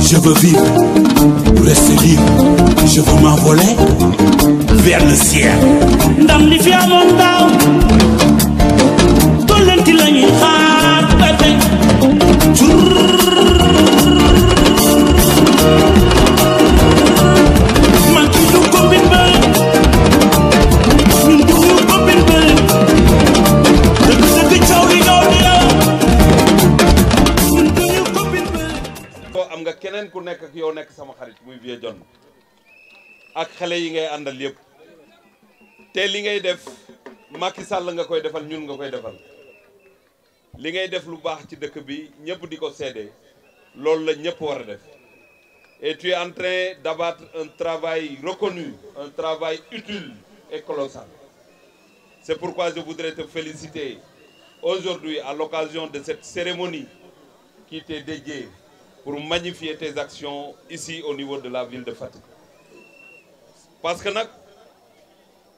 Je veux vivre, rester libre. Je veux m'envoler vers le ciel. Ndam li fi amoon daaw tollanti la ñuy xaar bébé. Man ci du combine ba ñun du combine ba dëgg coow li ñoo di la ñun du combine ba. am nga keneen ku nekk ak yow nekk sama xarit muy Vieux John ak xale yi ngay àndal yëpp te li ngay def Macky Sall nga koy defal ñun nga koy defal li ngay def lu baax ci dëkk bi ñëpp di ko seede loolu la ñëpp war a def et tu es en train d'abattre un travail reconnu, un travail utile et colossal. C'est pourquoi je voudrais te féliciter aujourd'hui à l'occasion de cette cérémonie qui t'est dédiée pour magnifier tes actions ici au niveau de la ville de Fatick. Parce que nag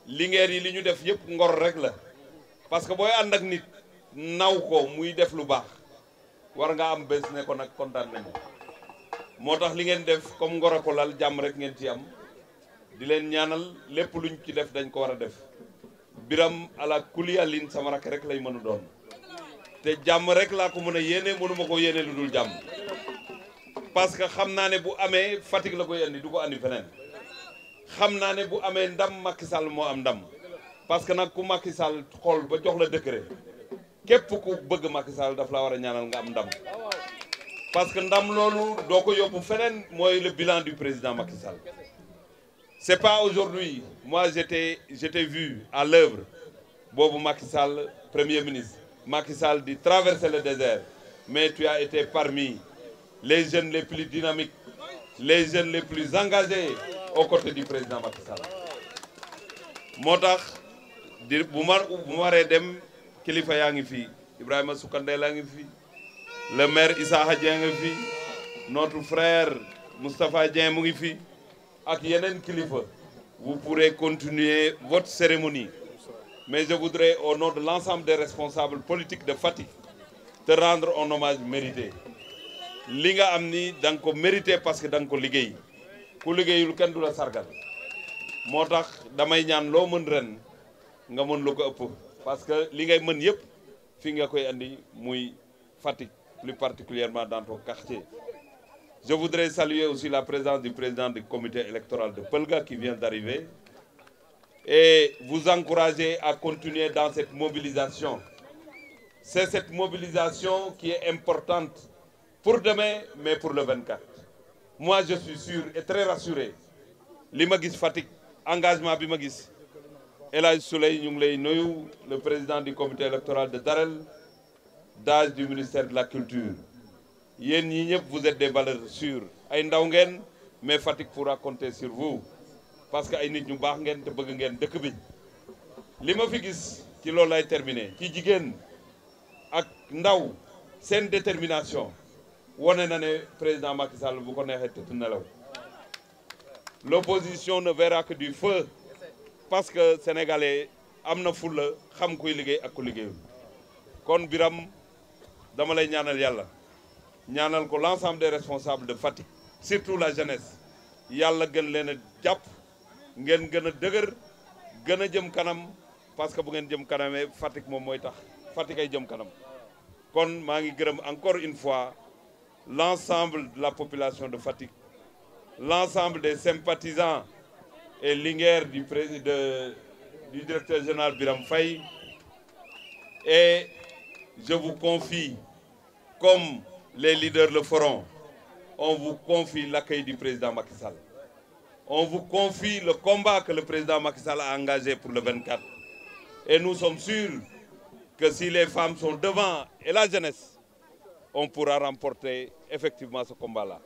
lingeer yi li ñu def yëpp ngor rek la parce que booy ànd ak nit naw ko muy def lu baax war nga am bés ne ko nag kontaan nañu moo tax li ngeen def comme ngor a ko lal jàmm rek ngeen ci am di leen ñaanal lépp luñ ci def dañ ko war a def biram ala kuli alin sama rak rek lay mën a doon te jàmm rek laa ko mën a yéene mënuma ko yéene lu dul jàmm parce que xam naa ne bu amee Fatick la koy andi du ko andi feneen xam naa ne bu amee ndam Macky Sall moo am ndam parce que nag ku Macky Sall xool ba jox la décret képp ku bëgg Macky Sall daf la war a ñaanal nga am ndam parce que ndam loolu doo ko yóbbu feneen mooy le bilan du président Macky Sall. C'est pas aujourd'hui moi j'étais vu à l'œuvre boobu Macky Sall premier ministre Macky Sall di traverser le désert mais tu as été parmi les jeunes les plus dynamiques, les jeunes les plus engagés aux côtés du président Macky Sall. moo tax di bu waree dem kilifa yaa ngi fii Ibrahima Soukandé laa ngi fii le maire Issakha Dieng ngi fii notre frère Moustapha Dieng mu ngi fii ak yeneen kilifa. Vous pourrez continuer votre cérémonie, mais je voudrais au nom de l'ensemble des responsables politiques de Fatick te rendre un hommage mérité. li nga am ni da nga ko mérité parce que da nga ko liggéey ku liggéeyul kenn du la sargal moo tax damay ñaan loo mën ren nga mën lu ko ëpp parce que li ngay mën yëpp fi nga koy andi muy Fatick, plus particulièrement dans ton quartier. Je voudrais saluer aussi la présence du président du comité électoral de Pelga qui vient d'arriver et vous encourager à continuer dans cette mobilisation. C'est cette mobilisation qui est importante pour demain, mais pour le 24. Moi, je suis sûr et très rassuré. Li ma gis Fatick, engagement bi ma gis El Hadj Souley ñu ngi lay nuyu, le président du comité électoral de Darel, DAGE du ministère de la Culture. Yéen ñi ñëpp vous êtes des valeurs sûres ay ndaw ngeen mais Fatick pourra compter sur vous parce que ay nit ñu baax ngeen te bëgg ngeen dëkk bi. li ma fi gis ci loolu lay terminer ci jigéen ak ndaw seen détermination wane na ne président Macky Sall bu ko neexee tëdd nelaw. L'opposition ne verra que du feu parce que sénégalais am na fulla xam kuy liggéey ak ku liggéeyul. kon Biram dama lay ñaanal yàlla ñaanal ko l'ensemble des responsables de Fatick surtout la jeunesse yàlla gën leen a jàpp ngeen gën a dëgër gën a jëm kanam parce que bu ngeen jëm kanamee Fatick moom mooy tax Fatick ay jëm kanam. kon maa ngi gërëm encore une fois l'ensemble de la population de Fatick, l'ensemble des sympathisants et linguères du directeur général Biram Faye, et je vous confie, comme les leaders le feront, on vous confie l'accueil du président Macky Sall. On vous confie le combat que le président Macky Sall a engagé pour le 24. Et nous sommes sûrs que si les femmes sont devant et la jeunesse, on pourra remporter effectivement ce combat-là.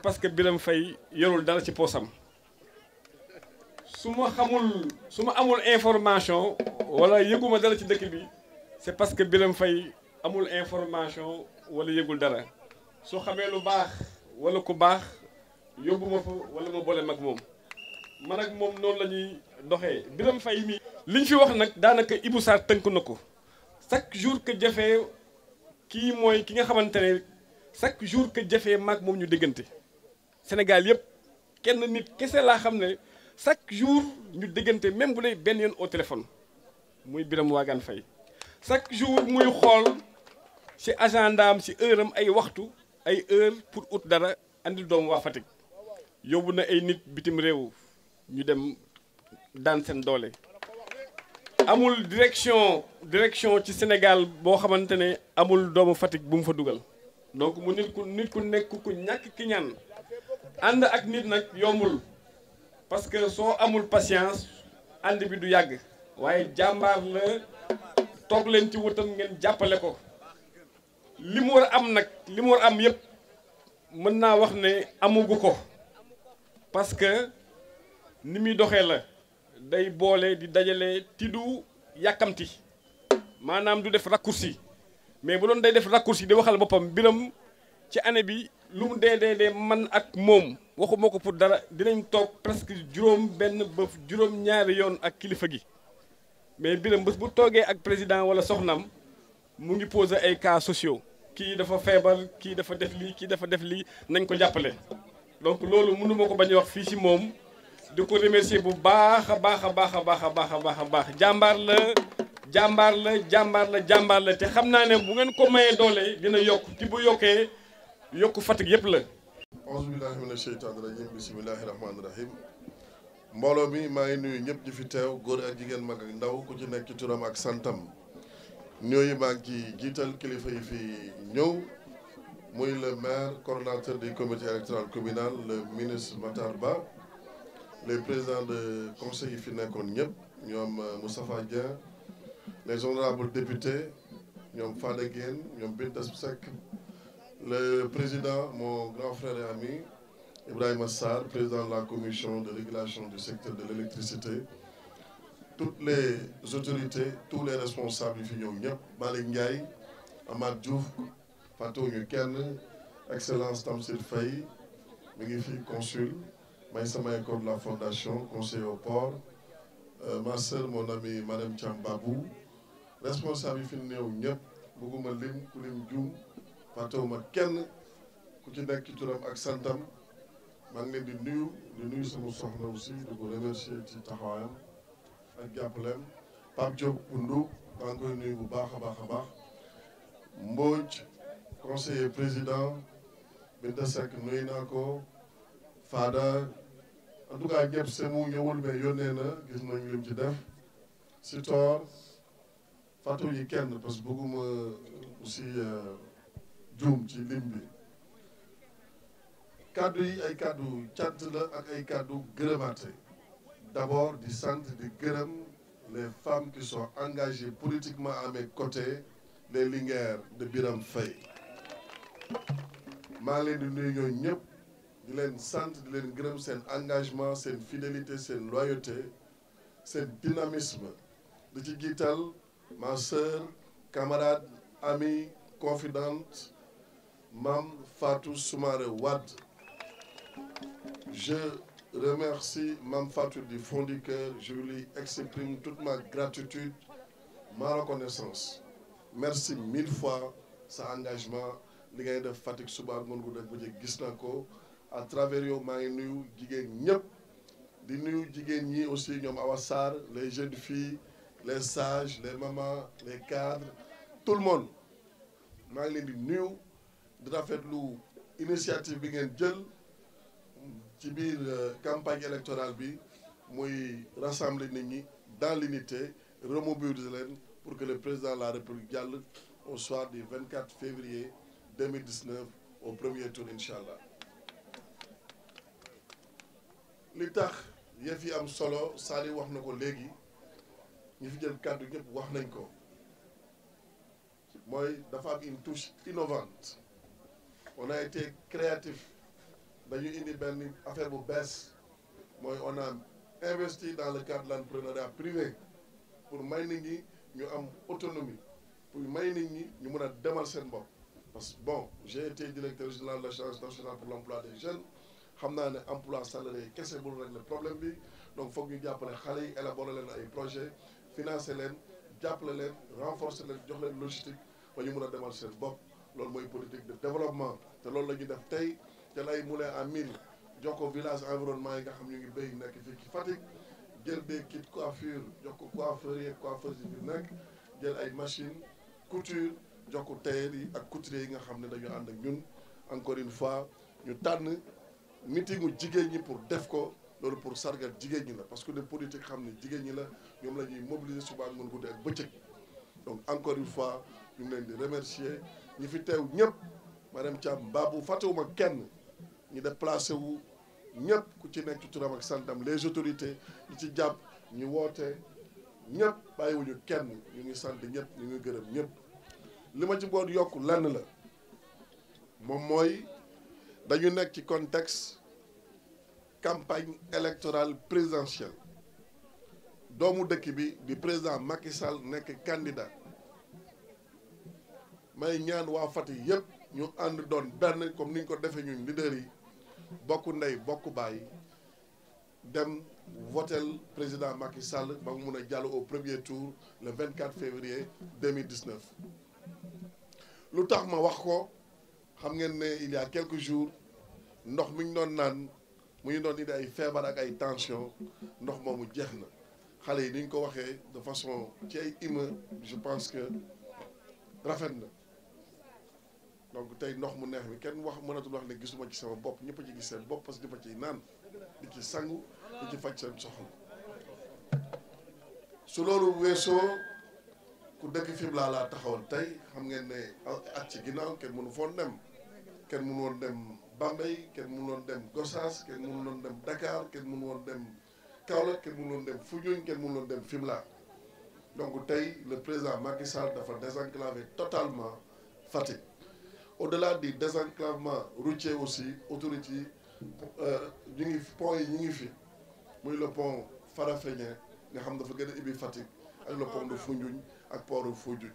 parce que Biram Faye yorul dara ci poosam su ma amul information wala yëguma dara ci dëkk bi c'est parce que Biram Faye amul information wala yëgul dara su xamee lu baax wala ku baax yóbbu ma fa wala ma boole mag moom man ak moom noonu la ñuy doxee. Biram Faye mi liñ fi wax nag daanaka Ibou Sarr tënk na ko chaque jour que jafee kii mooy ki nga xamante ne chaque jour que jafee maag moom ñu déggante Sénégal yëpp kenn nit kese laa xam ne chaque jour ñu déggante même bu dee benn yoon au téléphone muy Birame Waagane Faye chaque jour muy xool ci agendaam ci heure am ay waxtu ay heure pour ut dara andil doomu waa Fatick yóbbu na ay nit bitim réew ñu dem daan seen doole. amul direction ci Sénégal boo xamante ne amul doomu Fatick bu mu fa dugal donc mu nit ku nekk ku ñàkk ki ñaan ànd ak nit nag yombul parce que soo amul patience ànd bi du yàgg waaye jàmbaar la toog leen ci wutam ngeen jàppale ko li mu war a am nag li mu war a am yëpp mën naa wax ne amugu ko parce que ni muy doxee la day boole di dajale ti du yàkkamti maanaam du def raccourci mais bu doon day def raccourci di waxal boppam Birame ci année bi lu mu dee man ak moom waxuma ko pour dara dinañ toog presque juróom-benn ba juróom-ñaari yoon ak kilifa gi mais Birame bés bu toogee ak président wala soxnaam mu ngi poser ay cas sociaux kii dafa feebar kii dafa def lii kii dafa def lii nañ ko jàppale donc loolu mënuma ko bañ a wax fii ci moom di ko remercier bu baax a baax a baax a baax a baax a baax a baax jàmbaar la te xam naa ne bu ngeen ko mayee doole dina yokk ci bu yokkee yokk Fatick yëpp la. auzu billahi mina sheytaani rajim bismillahi rahmaani rahim mbooloo mi maa ngi nuyu ñëpp ñi fi teew góor ak jigéen mag ak ndaw ku ci nekk ci turam ak santam ñooyu maa ngi ci jiital kilifa yi fi ñëw muy le maire coordonnateur du comité électoral communal le ministre Matar Ba les présidents de conseil yi fi nekkoon ñëpp ñoom Moustapha Dieng les honorables députés ñoom Fada Guène ñoom Binta Seck le président mon grand frère et ami Ibrahima Sarr président de la commission de régulation du secteur de l'électricité toutes les autorités tous les responsables yi fi ñëw ñëpp Malick Ndiaye Amath Diouf fàttewuñu kenn excellence Tamsir Faye mi ngi fi consul may sama école de la fondation conseiller au port ma sœur mon ami madame Thiam Babou responsable yi fi néew ñëpp bëgguma lim ku lim juum fàttewuma kenn ku ci nekk ci turam ak santam maa ngi leen di nuyu sama soxna aussi di ko remercier ci taxawaayam ak jàppaleem Pape Diop Koundou maa ngi koy nuyu bu baax a baax a baax Mbodj conseiller président Binta Seck nuyu naa ko Fada en tout cas ñëpp semu ñëwul mais yónnee na gis nañu lim ci def Sitor fàttu yi kenn parce que bëgguma aussi juum ci lim bi kaddu yi ay kaddu cant la ak ay kaddu gërëmaate d'abord di sant di gërëm les femmes qui sont engagées politiquement à mes côtés les Linguères de Birame Faye maa ngi leen di nuyu ñooñu ñëpp di leen sant di leen gërëm seen engagement seen fidélité seen loyauté seen dynamisme di ci jiital ma sœur camarade amie confidente Mame Fatou Soumaré Wade je remercie Mame Fatou du fond du cœur je lui exprime toute ma gratitude ma reconnaissance merci 1000 fois sa engagement li ngay def Fatick suba ngoon gu def bëccëg gis naa ko à travers yow maa ngi nuyu jigéen ñëpp di nuyu jigéen ñi aussi ñoom Awa Sarr les jeunes filles les sages les mamans les cadres tout le monde maa ngi leen di nuyu di rafetlu initiative bi ngeen jël ci biir campagne électorale bi muy rassembler nit ñi dans l'unité remobiliser leen pour que le président de la République jàll au soir du 24 février 2019 au premier tour incha allah li tax yëf yi am solo Sali wax na ko léegi ñi fi jël kàddu ñëpp wax nañ ko mooy dafa am une touche innovante on a été créatif dañu indi benn affaire bu bees mooy on a investi dans le cadre de l'entrepreneuriat privé pour may nit ñi ñu am autonomie pour may nit ñi ñu mën a demal seen bopp parce que bon j'ai été directeur général de l'Agence nationale pour l'emploi des jeunes xam naa ne emploi salarié kese bul régler problème bi donc foog ñu jàppale xale yi élaborer leen ay projet financer leen jàppale leen renforcer leen jox leen logistique ba ñu mën a demal seen bopp loolu mooy politique de développement te loolu la ñu def tey te lay moulin à mil jox ko village environnement yi nga xam ñu ngi béy nekk fii ci Fatick jël des kits coiffure jox ko coiffeurs yi ak coiffeuses yi fi nekk jël ay machine couture jox ko tailleur yi ak couturier yi nga xam ne dañu ànd ak ñun encore une fois ñu tànn meetingu jigéen ñi pour def ko loolu pour sargal jigéen ñi la parce que les politiques xam ne jigéen ñi la ñoom la ñuy mobiliser suba ak mën guddi ak bëccëg donc encore une fois ñu ngi leen di remercier ñi fi teew ñëpp madame Thiam Babou fàttewuma kenn ñu déplacé wu ñëpp ku ci nekk ci turam ak santam les autorités ñi ci jàpp ñu woote ñëpp bàyyiwuñu kenn ñu ngi sant ñëpp ñu ngi gërëm ñëpp li ma ci boot yokk lenn la moom mooy dañu nekk ci contexte campagne électorale présidentielle doomu dëkk bi di président Macky Sall nekk candidat may ñaan waa Fatick yëpp ñu ànd doon benn comme ni ñu ko defee ñun leader yi bokk ndey bokk baay dem votel président Macky Sall ba mu mun a jàll au premier tour le 24 février 2019 lu tax ma wax ko xam ngeen ne il y a quelques jours ndox mi ñu doon naan mu ñu doon indi ay feebar ak ay tension ndox moomu jeex na xale yi ni ñu ko waxee de façon ci ay humeur je pense que rafet na donc tey ndox mu neex mi kenn wax mënatul wax ne gisuma ci sama bopp ñëpp a ci gis seen bopp parce que ñëpp a ciy naan di ci sangu di ci faj seen soxla su loolu weesoo ku dëkk Fimela laa taxawal tey xam ngeen ne at ci ginnaaw kenn mënu foon dem kenn mënu woon dem Bambey kenn mënu woon dem Gossas kenn mënu woon dem Dakar kenn mënu woon dem Kaolack kenn mënu woon dem Foundiougne kenn mënu woon dem Fimela donc tey le président Macky Sall dafa désenclavé totalement Fatick au-delà du désenclavement routier aussi autorité yi ñu ngi pont yi ñu ngi fi muy le pont Farafenni nga xam dafa gën a ibbi Fatick ak le pont de Foundiougne ak port de Foundiougne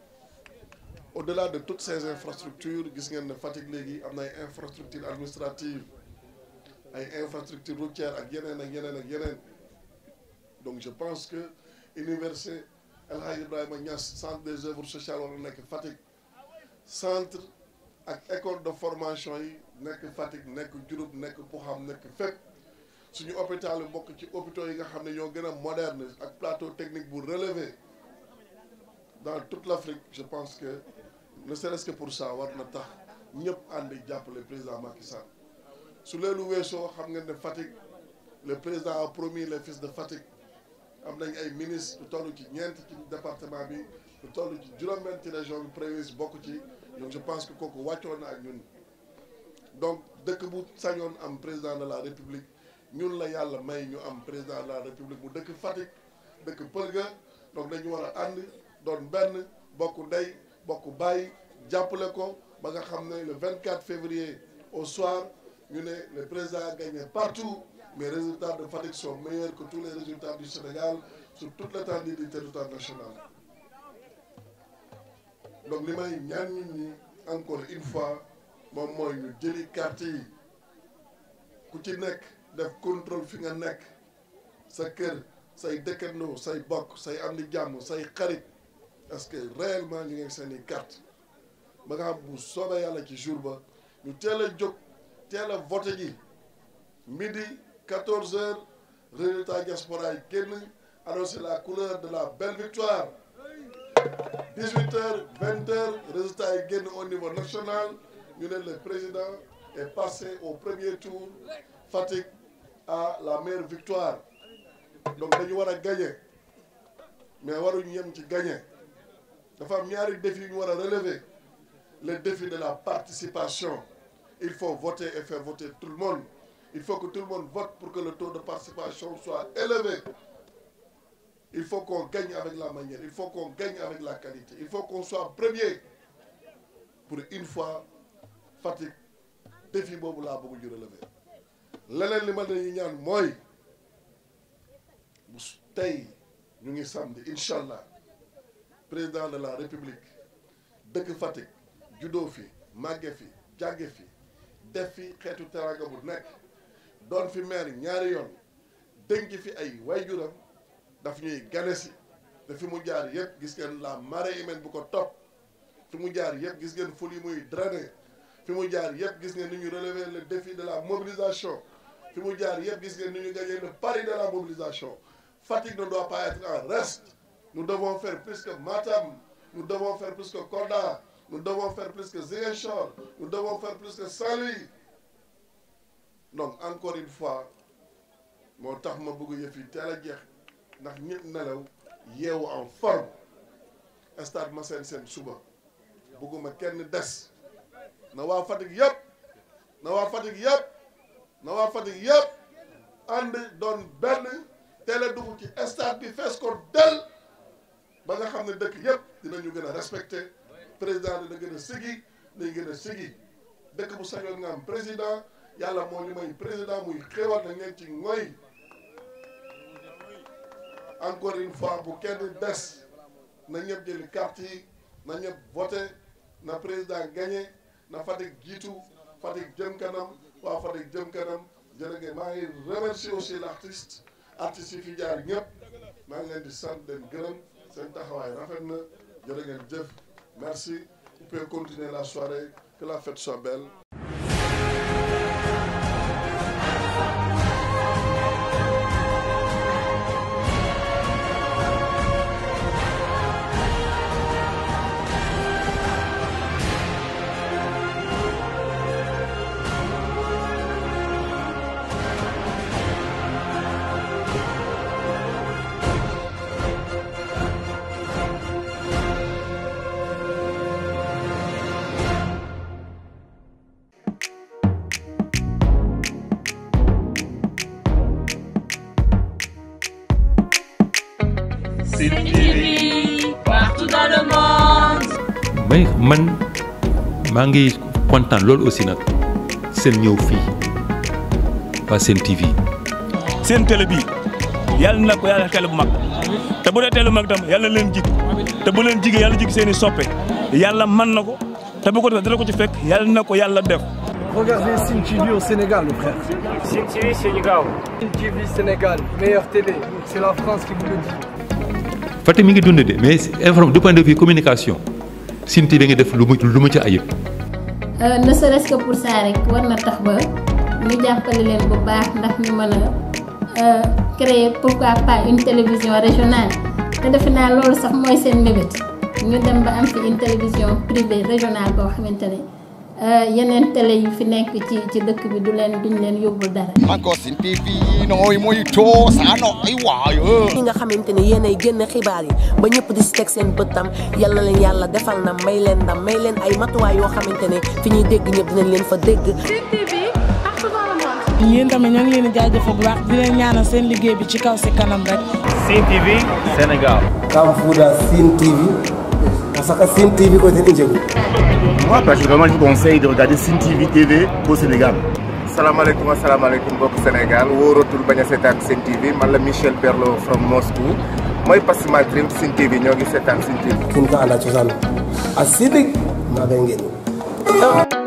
au-delà de toutes ces infrastructures gis ngeen ne Fatick léegi am na ay infrastructures administratives ay infrastructures routières ak yeneen ak yeneen ak yeneen donc je pense que université El Hadj Ibrahima Niass centre des œuvres sociales war na nekk Fatick centre ak école de formation yi nekk Fatick nekk Diouroup nekk Pouham nekk fépp suñu hôpital yu bokk ci hôpitaux yi nga xam ne ñoo gën a moderne ak plateau technique bu relevé dans toute l'Afrique je pense que ne serait-ce que pour ça war na tax ñëpp ànd jàppale président Macky Sall su leelu weesoo xam ngeen ne Fatick le président a promis les fils de Fatick am nañ ay ministres lu toll ci ñeent ci département bi lu toll ci juróom-benn ci région bi premier ministre bokk ci donc je pense que kooku wàccoon na ak ñun donc dëkk bu sañoon am président de la république ñun la yàlla may ñu am président de la république mu dëkk Fatick dëkk Pëlga donc dañu war a ànd doon benn bokk ndey bokk bàyyi jàppale ko ba nga xam ne le 24 février au soir ñu ne le président a gagné partout mais les résultats de Fatick sont meilleurs que tous les résultats du Sénégal sur toute l'étendue du territoire national donc li may ñaan nit ñi encore une fois moom mooy ñu jëli carte yi ku ci nekk def contrôle fi nga nekk sa kër say dëkkandoo say bokk say am di jàmm say xarit est-ce que réellement ñu ngi seeni carte ba nga xam bu soobee yàlla ci jour ba ñu teel a jóg teel a voté ji midi 14 heures résultat diaspora yi génn annoncé la couleur de la belle victoire 18 heures 20 heures résultat yi génn au niveau national ñu ne le président est passé au premier tour Fatick à la meilleure victoire donc dañu war a gagner mais waruñu yem ci gagner dafa am ñaari défis yu ñu war a relever le défi de la participation il faut voter et faire voter tout le monde il faut que tout le monde vote pour que le taux de participation soit élevé il faut qu'on gagne avec la manière il faut qu'on gagne avec la qualité il faut qu'on soit premier pour une fois Fatick défi boobu laa bëgg ñu relever leneen li ma dañuy ñaan mooy bu tey ñu ngi samedi incha allah président de la république dëkk Fatick juddoo fi màgge fi jàgge fi def fi xeetu teranga bu nekk doon fi maire ñaari yoon dénk fi ay waajuram daf ñuy gane si te fi mu jaar yëpp gis ngeen la marée humaine bu ko topp fi mu jaar yëpp gis ngeen ful yi muy drainer fi mu jaar yëpp gis ngeen ni ñu relever le défi de la mobilisation fi mu jaar yëpp gis ngeen ni ñu gagné le pari de la mobilisation. Fatick ne doit pas être en reste. Nous devons faire plus que Matam, nous devons faire plus que Kolda, nous devons faire plus que Ziguinchor, nous devons faire plus que Saint-Louis. Donc encore une fois moo tax ma bëgg yëf yi teel a jeex ndax ñëpp nelaw yeewu en forme stade Massène Sène suba bëgguma kenn des na waa Fatick yëpp na waa Fatick yëpp na waa Fatick yëpp ànd doon benn teel a dugg ci stade bi fees ko del ba nga xam ne dëkk yëpp dinañu gën a respecté président dina gën a sigi day gën a sigi dëkk bu sañoon nga am président yàlla moo ñu may président muy xéwal na ngeen ci ngoy encore une fois bu kenn des na ñëpp jëli carte yi na ñëpp voté na président gagné na Fatick jiitu Fatick jëm kanam waa Fatick jëm kanam jërë ngeen maa ngi remercier aussi l'artiste artistes yi fi jaar ñëpp maa ngi leen di sant leen gërëm seen taxawaay rafet na jërë ngeen jëf merci vous pouvez continuer la soirée que la fête soit belle. Sen TV partout dans le monde. mais man maa ngi kontaan loolu aussi nag seen ñëw fii waa Sen TV. seen télé bi yàlla na ko yàlla télé bu mag te bu dee télé bu mag tam yàlla na leen jig te bu leen jigee yàlla jig seen i soppe yàlla mën na ko te bu ko defee dina ko ci fekk yàlla na ko yàlla def. Regardez Sen TV au Sénégal, le frère. Sen TV Sénégal. Sen TV Sénégal, meilleure télé. C'est la France qui vous le dit. Fatick mi ngi dund de mais du point de vue communication Sen TV nga def lu mu ci ayib. ne serait-ce que pour ça rek war na tax ba ñu jàppale leen bu baax ndax ñu mën a créer pourquoi pas une télévision régionale te defe naa loolu sax mooy seen mébét ñu dem ba am fi une télévision privée régionale boo xamante ne yeneen télé yu fi nekk ci dëkk bi duñ leen yóbbul dara. encore Sen TV nooy mooy coosaano ay waayo. ñi nga xamante ne yéenay génn xibaar yi ba ñëpp di si teg seen bëtam yal na leen yàlla defal na may leen ndam may leen ay matuwaay yoo xamante ne fi ñuy dégg ñëpp dinañ leen fa dégg. Sen TV partout dans le monde. yéen tamit ñoo ngi leen di jaajëfal bu baax di leen ñaanal seen liggéey bi ci kaw si kanam rek. Sen TV Sénégal. Kamfuda Sen TV. Parce que Sen TV côté Ndjegu. Moi, particulièrement, je vous conseille de regarder Sen TV au Sénégal. Assalamualaikum mbokk Sénégal wóoratul bañ a seetaan Sen TV man la Michel Perlo from Moscou mooy Pass My Dream Sen TV ñoo ngi seetaan Sen TV. kin ko anda cosaan a sidik maa ngay ngeen